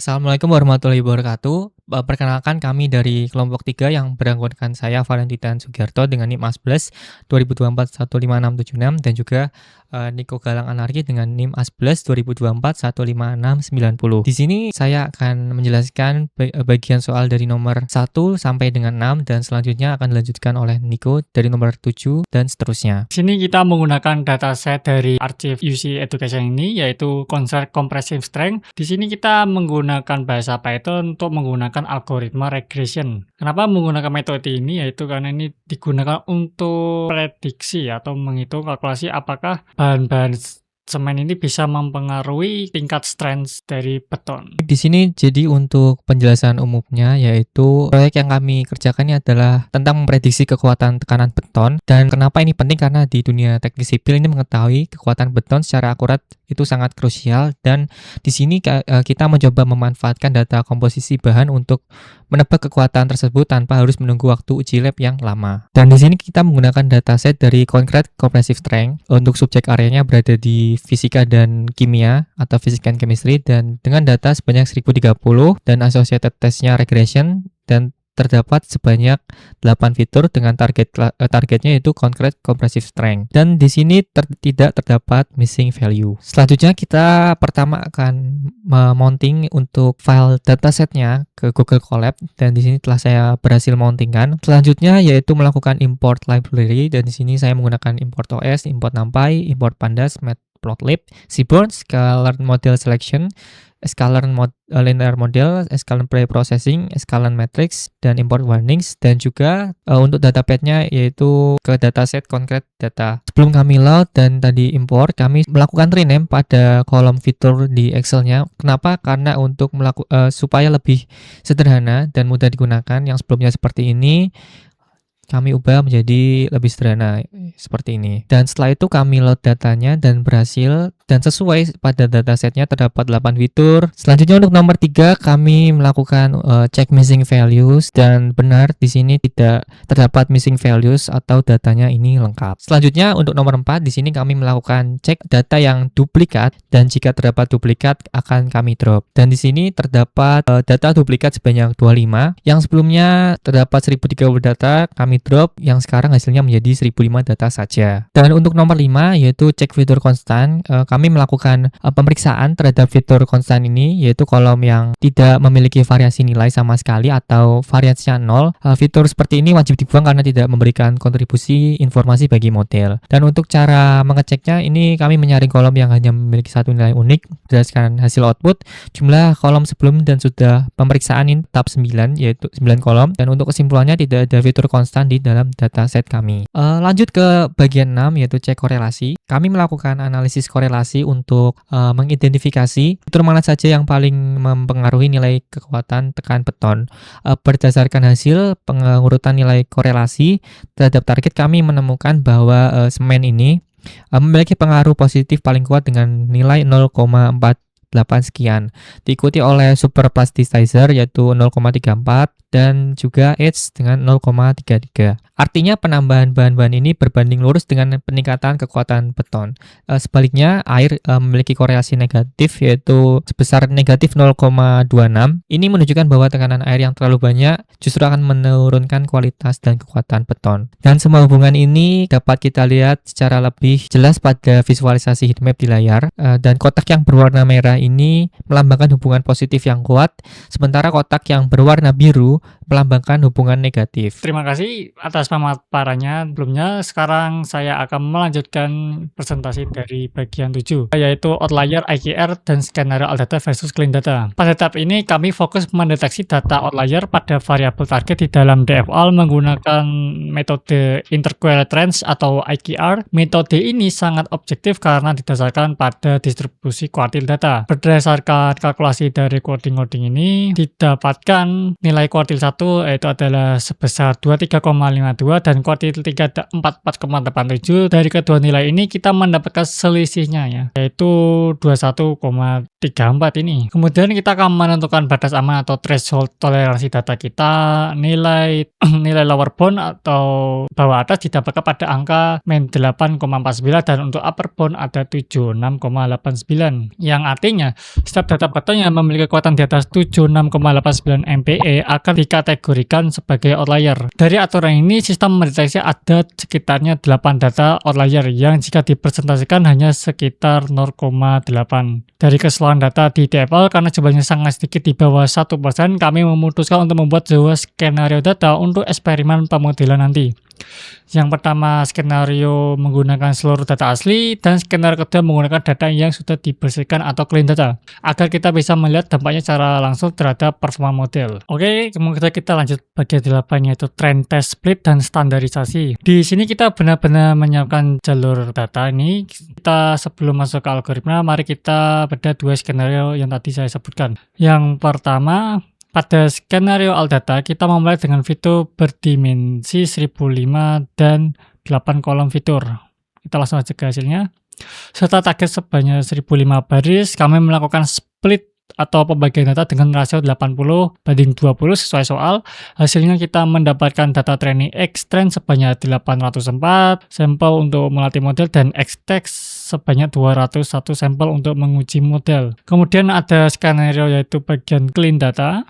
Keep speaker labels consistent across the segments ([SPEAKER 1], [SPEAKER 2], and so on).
[SPEAKER 1] Assalamualaikum warahmatullahi wabarakatuh. Perkenalkan kami dari kelompok 3 yang beranggotakan saya Valentitan Sugiarto dengan NIM A11 2024 15676 dan juga Niko Galang Anarki dengan NIM A11 2024 15690. Di sini saya akan menjelaskan bagian soal dari nomor 1 sampai dengan 6 dan selanjutnya akan dilanjutkan oleh Niko dari nomor 7 dan seterusnya.
[SPEAKER 2] Di sini kita menggunakan dataset dari Archive UC Education ini, yaitu Concert Compressive Strength. Di sini kita menggunakan bahasa Python untuk menggunakan algoritma regression. Kenapa menggunakan metode ini? Yaitu karena ini digunakan untuk prediksi atau menghitung kalkulasi apakah bahan-bahan semen ini bisa mempengaruhi tingkat strength dari beton.
[SPEAKER 1] Di sini jadi untuk penjelasan umumnya yaitu proyek yang kami kerjakan ini adalah tentang memprediksi kekuatan tekanan beton, dan kenapa ini penting karena di dunia teknik sipil ini mengetahui kekuatan beton secara akurat itu sangat krusial, dan di sini kita mencoba memanfaatkan data komposisi bahan untuk menebak kekuatan tersebut tanpa harus menunggu waktu uji lab yang lama. Dan di sini kita menggunakan dataset dari Concrete Compressive Strength untuk subjek areanya berada di fisika dan kimia atau fisika dan chemistry, dan dengan data sebanyak 1030 dan associated testnya regression, dan terdapat sebanyak 8 fitur dengan targetnya yaitu Concrete Compressive Strength, dan di sini tidak terdapat missing value. Selanjutnya kita pertama akan memounting untuk file datasetnya ke Google Colab, dan di sini telah saya berhasil mountingkan. Selanjutnya yaitu melakukan import library, dan di sini saya menggunakan import OS, import NumPy, import Pandas, Matplotlib, Seaborn, Scalar Model Selection, Scalar Linear Model, Scalar Pre-Processing, Scalar Matrix, dan import warnings, dan juga untuk datapadnya yaitu ke dataset Concrete Data. Sebelum kami load dan tadi import, kami melakukan rename pada kolom fitur di Excel-nya. Kenapa? Karena untuk supaya lebih sederhana dan mudah digunakan, yang sebelumnya seperti ini kami ubah menjadi lebih sederhana seperti ini. Dan setelah itu kami load datanya dan berhasil, dan sesuai pada datasetnya terdapat 8 fitur. Selanjutnya untuk nomor 3 kami melakukan check missing values, dan benar di sini tidak terdapat missing values atau datanya ini lengkap. Selanjutnya untuk nomor 4 di sini kami melakukan cek data yang duplikat, dan jika terdapat duplikat akan kami drop. Dan di sini terdapat data duplikat sebanyak 25. Yang sebelumnya terdapat 1030 data, kami drop, yang sekarang hasilnya menjadi 1005 data saja. Dan untuk nomor 5 yaitu cek fitur konstan, kami melakukan pemeriksaan terhadap fitur konstan ini, yaitu kolom yang tidak memiliki variasi nilai sama sekali atau variasinya 0. Fitur seperti ini wajib dibuang karena tidak memberikan kontribusi informasi bagi model. Dan untuk cara mengeceknya ini kami menyaring kolom yang hanya memiliki satu nilai unik berdasarkan hasil output. Jumlah kolom sebelum dan sudah pemeriksaan ini tetap 9, yaitu 9 kolom, dan untuk kesimpulannya tidak ada fitur konstan di dalam dataset kami. Lanjut ke bagian 6 yaitu cek korelasi. Kami melakukan analisis korelasi untuk mengidentifikasi fitur mana saja yang paling mempengaruhi nilai kekuatan tekan beton. Berdasarkan hasil pengurutan nilai korelasi terhadap target, kami menemukan bahwa semen ini memiliki pengaruh positif paling kuat dengan nilai 0,48 sekian, diikuti oleh super plasticizer yaitu 0,34 dan juga edge dengan 0,33. Artinya penambahan bahan-bahan ini berbanding lurus dengan peningkatan kekuatan beton. Sebaliknya, air memiliki korelasi negatif yaitu sebesar negatif 0,26. Ini menunjukkan bahwa tekanan air yang terlalu banyak justru akan menurunkan kualitas dan kekuatan beton. Dan semua hubungan ini dapat kita lihat secara lebih jelas pada visualisasi heatmap di layar. Dan kotak yang berwarna merah ini melambangkan hubungan positif yang kuat, sementara kotak yang berwarna biru melambangkan hubungan negatif.
[SPEAKER 2] Terima kasih atas pemaparannya. Sebelumnya, sekarang saya akan melanjutkan presentasi dari bagian 7, yaitu outlier, IKR, dan skenario all data versus clean data. Pada tahap ini, kami fokus mendeteksi data outlier pada variabel target di dalam DFL menggunakan metode interquartile range atau IQR. Metode ini sangat objektif karena didasarkan pada distribusi kuartil data. Berdasarkan kalkulasi dari coding ini, didapatkan nilai kuartil 1 yaitu adalah sebesar 23,52 dan kuartil 3 44,87. Dari kedua nilai ini kita mendapatkan selisihnya ya, yaitu 21,34 ini. Kemudian kita akan menentukan batas aman atau threshold toleransi data kita. Nilai lower bound atau bawah atas didapatkan pada angka min 8,49 dan untuk upper bound ada 76,89, yang artinya setiap data beton yang memiliki kekuatan di atas 76,89 MPa akan dikategorikan sebagai outlier. Dari aturan ini, sistem mendeteksi ada sekitarnya 8 data outlier yang jika dipresentasikan hanya sekitar 0,8. Dari keseluruhan data di TFL, karena jumlahnya sangat sedikit di bawah 1%, kami memutuskan untuk membuat sebuah skenario data untuk eksperimen pemodelan nanti. Yang pertama, skenario menggunakan seluruh data asli, dan skenario kedua menggunakan data yang sudah dibersihkan atau clean data, agar kita bisa melihat dampaknya secara langsung terhadap performa model. Oke, kemudian kita lanjut bagian 8, yaitu trend test split dan standarisasi. Di sini kita benar-benar menyiapkan jalur data ini. Kita sebelum masuk ke algoritma, mari kita bedah dua skenario yang tadi saya sebutkan. Yang pertama, pada skenario ALDATA, kita memulai dengan fitur berdimensi 1005 dan 8 kolom fitur. Kita langsung aja ke hasilnya. Serta target sebanyak 1005 baris, kami melakukan split atau pembagian data dengan rasio 80/20 sesuai soal. Hasilnya kita mendapatkan data training X-Trend sebanyak 804 sampel untuk melatih model dan X-Text sebanyak 201 sampel untuk menguji model. Kemudian ada skenario yaitu bagian clean data.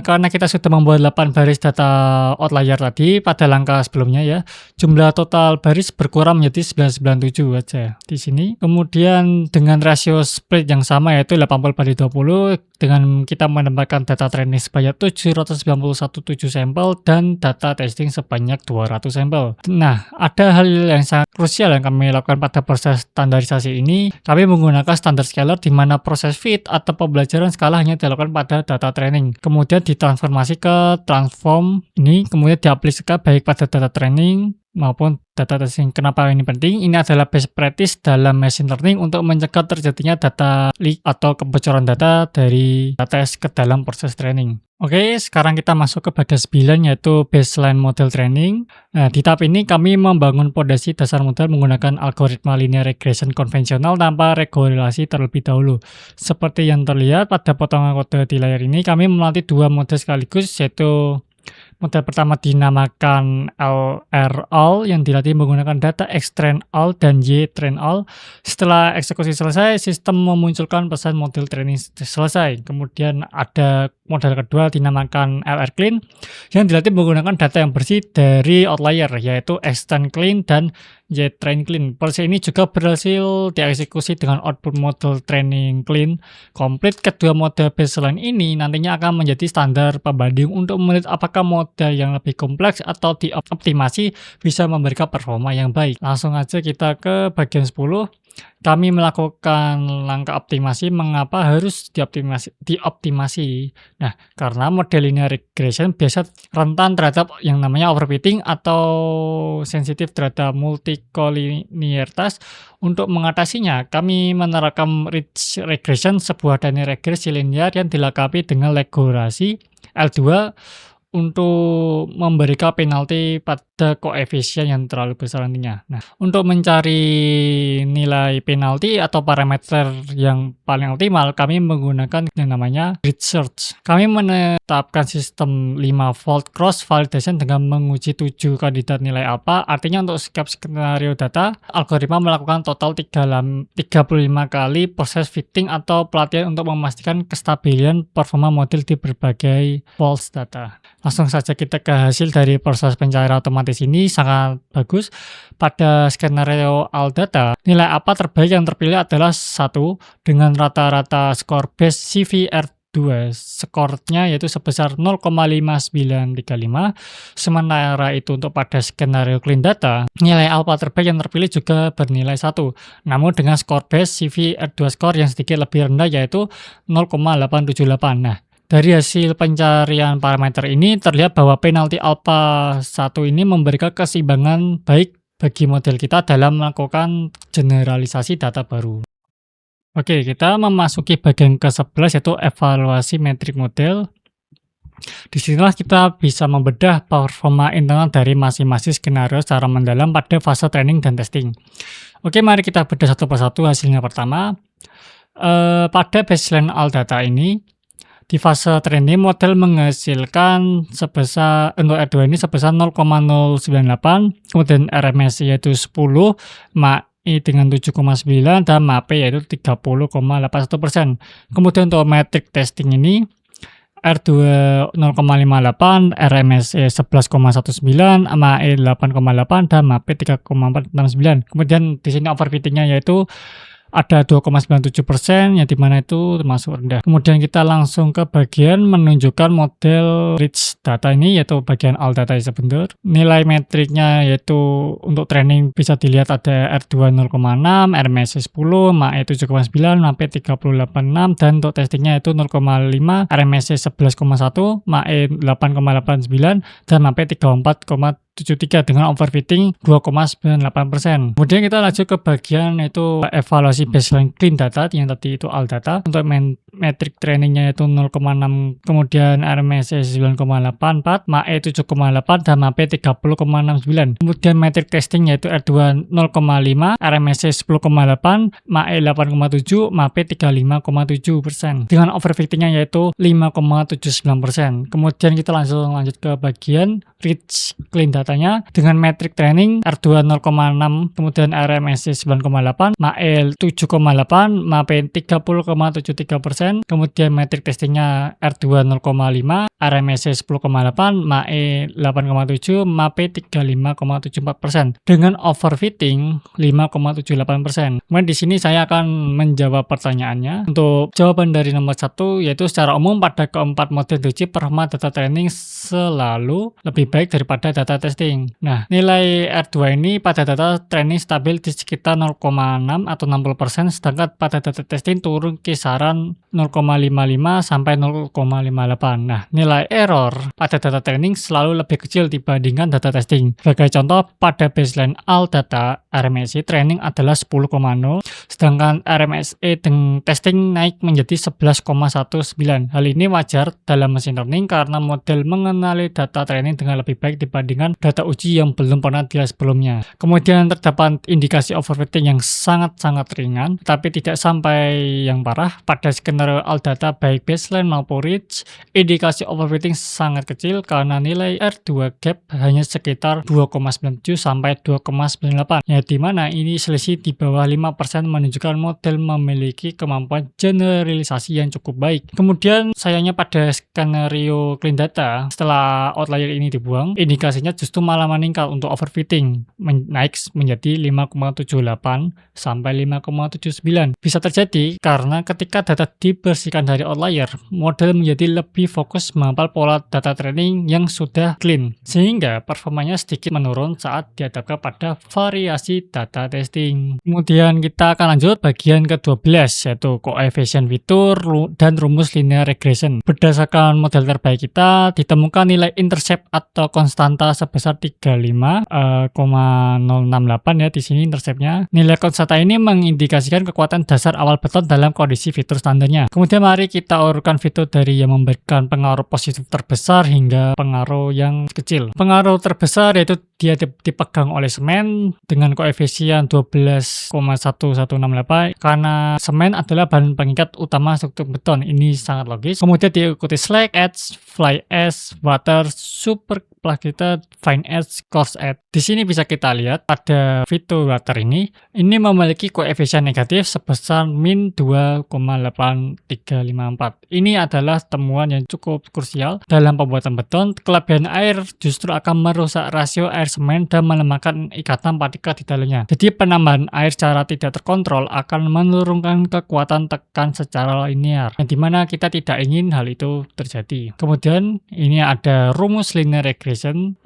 [SPEAKER 2] Karena kita sudah membuat 8 baris data outlier tadi pada langkah sebelumnya ya, jumlah total baris berkurang menjadi 997 aja di sini. Kemudian dengan rasio split yang sama yaitu 80/20, dengan kita menambahkan data training sebanyak 791 sampel dan data testing sebanyak 200 sampel. Nah, ada hal yang sangat krusial yang kami lakukan pada proses standarisasi ini. Kami menggunakan standar scaler di mana proses fit atau pembelajaran skala hanya dilakukan pada data training. Kemudian ditransformasi ke transform ini, kemudian diaplikasikan baik pada data training maupun data testing. Kenapa ini penting? Ini adalah best practice dalam machine learning untuk mencegah terjadinya data leak atau kebocoran data dari data ke dalam proses training. Oke, sekarang kita masuk ke bagian 9 yaitu baseline model training. Nah, di tahap ini kami membangun fondasi dasar model menggunakan algoritma linear regression konvensional tanpa regulasi terlebih dahulu. Seperti yang terlihat pada potongan kode di layar ini, kami melatih dua model sekaligus, yaitu model pertama dinamakan LRAL yang dilatih menggunakan data X-Train AL dan Y-Train AL. Setelah eksekusi selesai, sistem memunculkan pesan model training selesai. Kemudian ada model kedua dinamakan LR-Clean yang dilatih menggunakan data yang bersih dari outlier, yaitu X-Train Clean dan Y-Train Clean. Proses ini juga berhasil dieksekusi dengan output model training clean komplit. Kedua model baseline ini nantinya akan menjadi standar pembanding untuk melihat apakah model yang lebih kompleks atau dioptimasi bisa memberikan performa yang baik. Langsung aja kita ke bagian 10. Kami melakukan langkah optimasi. Mengapa harus dioptimasi? Nah, karena model linear regression biasa rentan terhadap yang namanya overfitting atau sensitif terhadap multikoliniaritas. Untuk mengatasinya, kami menerapkan ridge regression, sebuah teknik regresi linear yang dilengkapi dengan regulasi L2 untuk memberikan penalti pada koefisien yang terlalu besar nantinya. Nah, untuk mencari nilai penalti atau parameter yang paling optimal, kami menggunakan yang namanya grid search. Kami menetapkan sistem 5 fold cross validation dengan menguji 7 kandidat nilai alpha. Artinya untuk setiap skenario data, algoritma melakukan total 35 kali proses fitting atau pelatihan untuk memastikan kestabilan performa model di berbagai false data. Langsung saja kita ke hasil dari proses pencairan otomatis ini, sangat bagus. Pada skenario ALDATA, nilai apa terbaik yang terpilih adalah 1 dengan rata-rata skor base CVR2. Skornya yaitu sebesar 0,5935. Sementara itu untuk pada skenario clean data, nilai alpha terbaik yang terpilih juga bernilai 1. Namun dengan skor base CVR2 skor yang sedikit lebih rendah yaitu 0,878. Nah, dari hasil pencarian parameter ini terlihat bahwa penalti alpha 1 ini memberikan keseimbangan baik bagi model kita dalam melakukan generalisasi data baru. Oke, kita memasuki bagian ke-11 yaitu evaluasi metrik model. Disinilah kita bisa membedah performa internal dari masing-masing skenario secara mendalam pada fase training dan testing. Oke, mari kita bedah satu persatu hasilnya. Pertama, pada baseline ALDATA ini, di fase training model menghasilkan sebesar untuk R2 ini sebesar 0,098, kemudian RMS yaitu 10, MAI dengan 7,9 dan MAP yaitu 30,81%. Kemudian untuk metrik testing ini R2 0,58, RMS 11,19, MAE 8,8 dan MAP 3,469. Kemudian di sini overfittingnya yaitu ada 2,97%, yang dimana itu termasuk rendah. Kemudian kita langsung ke bagian menunjukkan model rich data ini, yaitu bagian ALDATA sebentar. Nilai metriknya yaitu untuk training bisa dilihat ada R2 0,6, RMS 10, MAE 7,9, MAP 3,86, dan untuk testingnya itu 0,5, RMS 11,1, MAE 8,89, dan MAP 34,73 dengan overfitting 2,98%. Kemudian kita lanjut ke bagian itu evaluasi baseline clean data yang tadi itu ALDATA. Untuk metrik trainingnya itu 0,6, kemudian RMS 9,84, MAE 7,8 dan MAP 30,69. Kemudian metrik testing yaitu R2 0,5, RMS 10,8, MAE 8,7, MAP 35,7% dengan overfittingnya yaitu 5,79%. Kemudian kita langsung lanjut ke bagian rich clean datanya dengan metrik training R2 0,6, kemudian RMS 9,8, MAE 7,8, MAP 30,73%. Kemudian metrik testingnya R2 0,5, RMS 10,8, MAE 8,7, MAP 35,74% dengan overfitting 5,78%. Kemudian di sini saya akan menjawab pertanyaannya. Untuk jawaban dari nomor 1 yaitu secara umum pada keempat model DG performa data training selalu lebih baik daripada data testing. Nah, nilai R2 ini pada data training stabil di sekitar 0,6 atau 60%, sedangkan pada data testing turun kisaran 0,55 sampai 0,58. Nah, nilai error pada data training selalu lebih kecil dibandingkan data testing. Sebagai contoh, pada baseline ALDATA RMSE training adalah 10,0, sedangkan RMSE dengan testing naik menjadi 11,19. Hal ini wajar dalam mesin learning karena model mengenali data training dengan lebih baik dibandingkan data uji yang belum pernah dilihat sebelumnya. Kemudian terdapat indikasi overfitting yang sangat-sangat ringan, tapi tidak sampai yang parah. Pada skenario ALDATA baik baseline maupun rich, indikasi overfitting sangat kecil karena nilai R2 gap hanya sekitar 2,97 sampai 2,98, ya di mana ini selisih di bawah 5% menunjukkan model memiliki kemampuan generalisasi yang cukup baik. Kemudian sayangnya pada skenario clean data setelah outlier ini dibuang, indikasinya justru malah meningkat untuk overfitting, naik menjadi 5,78 sampai 5,79. Bisa terjadi karena ketika data dibersihkan dari outlier, model menjadi lebih fokus menghafal pola data training yang sudah clean, sehingga performanya sedikit menurun saat dihadapkan pada variasi data testing. Kemudian kita akan lanjut bagian ke-12 yaitu koefisien fitur dan rumus linear regression. Berdasarkan model terbaik kita, ditemukan nilai intercept atau konstanta sebesar 35,068 ya di sini interceptnya. Nilai konstanta ini mengindikasikan kekuatan dasar awal beton dalam kondisi fitur standarnya. Kemudian mari kita urutkan fitur dari yang memberikan pengaruh positif terbesar hingga pengaruh yang kecil. Pengaruh terbesar yaitu dia dipegang oleh semen dengan koefisien 12,1168 karena semen adalah bahan pengikat utama struktur beton. Ini sangat logis. Kemudian diikuti slag edge, fly ash, water, super plated, fine edge, coarse edge. Di sini bisa kita lihat pada fitur water ini memiliki koefisien negatif sebesar min 2,8354. Ini adalah temuan yang cukup krusial dalam pembuatan beton. Kelebihan air justru akan merusak rasio air semen dan melemahkan ikatan partikel di dalamnya. Jadi penambahan air secara tidak terkontrol akan menurunkan kekuatan tekan secara linear, yang dimana kita tidak ingin hal itu terjadi. Kemudian ini ada rumus linear regression.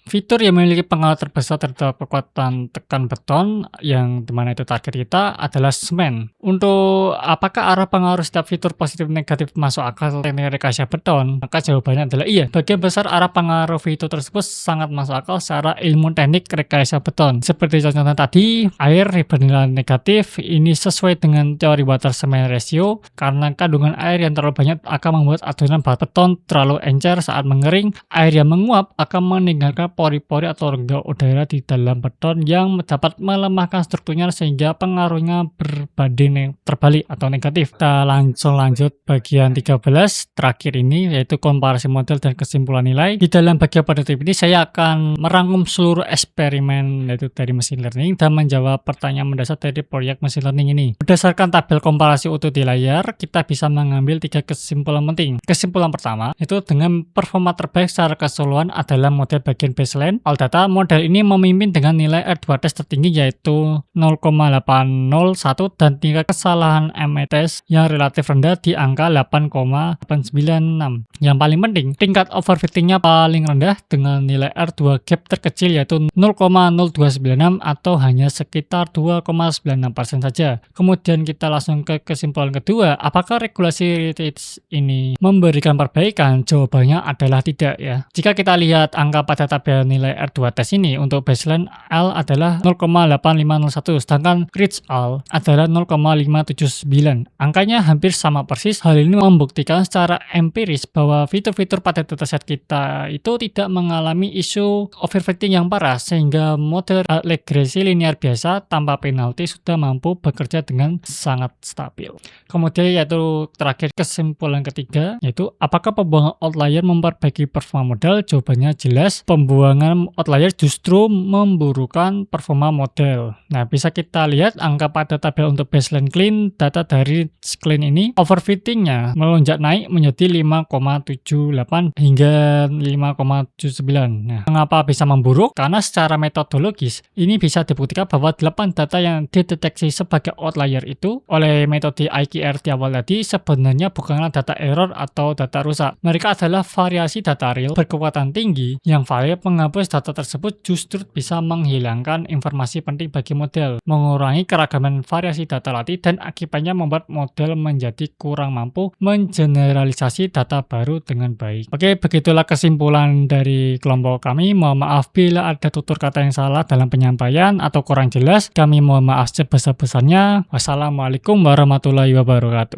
[SPEAKER 2] Fitur yang memiliki pengaruh terbesar terhadap kekuatan tekan beton yang dimana itu target kita adalah semen. Untuk apakah arah pengaruh setiap fitur positif negatif masuk akal teknik rekayasa beton? Maka jawabannya adalah iya. Bagian besar arah pengaruh fitur tersebut sangat masuk akal secara ilmu teknik rekayasa beton. Seperti contohnya tadi, air bernilai negatif ini sesuai dengan teori water cement ratio karena kandungan air yang terlalu banyak akan membuat adonan bahan beton terlalu encer saat mengering. Air yang menguap akan meninggalkan pori-pori atau rongga udara di dalam beton yang dapat melemahkan strukturnya sehingga pengaruhnya berbanding terbalik atau negatif. Kita langsung lanjut bagian 13 terakhir ini, yaitu komparasi model dan kesimpulan nilai. Di dalam bagian penutup ini saya akan merangkum seluruh eksperimen yaitu dari machine learning dan menjawab pertanyaan mendasar dari proyek machine learning ini. Berdasarkan tabel komparasi utuh di layar, kita bisa mengambil 3 kesimpulan penting. Kesimpulan pertama, itu dengan performa terbaik secara keseluruhan adalah model bagian baseline ALDATA. Model ini memimpin dengan nilai R2 test tertinggi yaitu 0,801 dan tingkat kesalahan ME-test yang relatif rendah di angka 8,896. Yang paling penting, tingkat overfittingnya paling rendah dengan nilai R2 gap terkecil yaitu 0,0296 atau hanya sekitar 2,96% saja. Kemudian kita langsung ke kesimpulan kedua, apakah regulasi RTH ini memberikan perbaikan? Jawabannya adalah tidak ya. Jika kita lihat angka pada tabel nilai R2 test ini, untuk baseline L adalah 0,8501 sedangkan Rich L adalah 0,579. Angkanya hampir sama persis. Hal ini membuktikan secara empiris bahwa fitur-fitur pada dataset kita itu tidak mengalami isu overfitting yang parah sehingga model regresi linear biasa tanpa penalti sudah mampu bekerja dengan sangat stabil. Kemudian yaitu terakhir kesimpulan ketiga, yaitu apakah pembuangan outlier memperbaiki performa model? Jawabannya jelas, pembuangan outlier justru memburukkan performa model. Nah, bisa kita lihat angka pada tabel untuk baseline clean data dari clean ini, overfittingnya melonjak naik menjadi 5,78 hingga 5,79. Nah, mengapa bisa memburuk? Karena secara metodologis ini bisa dibuktikan bahwa 8 data yang dideteksi sebagai outlier itu oleh metode IQR di awal tadi sebenarnya bukanlah data error atau data rusak. Mereka adalah variasi data real berkekuatan tinggi yang valid. Menghapus data tersebut justru bisa menghilangkan informasi penting bagi model, mengurangi keragaman variasi data latih, dan akibatnya membuat model menjadi kurang mampu mengeneralisasi data baru dengan baik. Oke, begitulah kesimpulan dari kelompok kami. Mohon maaf bila ada tutur kata yang salah dalam penyampaian atau kurang jelas. Kami mohon maaf sebesar-besarnya. Wassalamualaikum warahmatullahi wabarakatuh.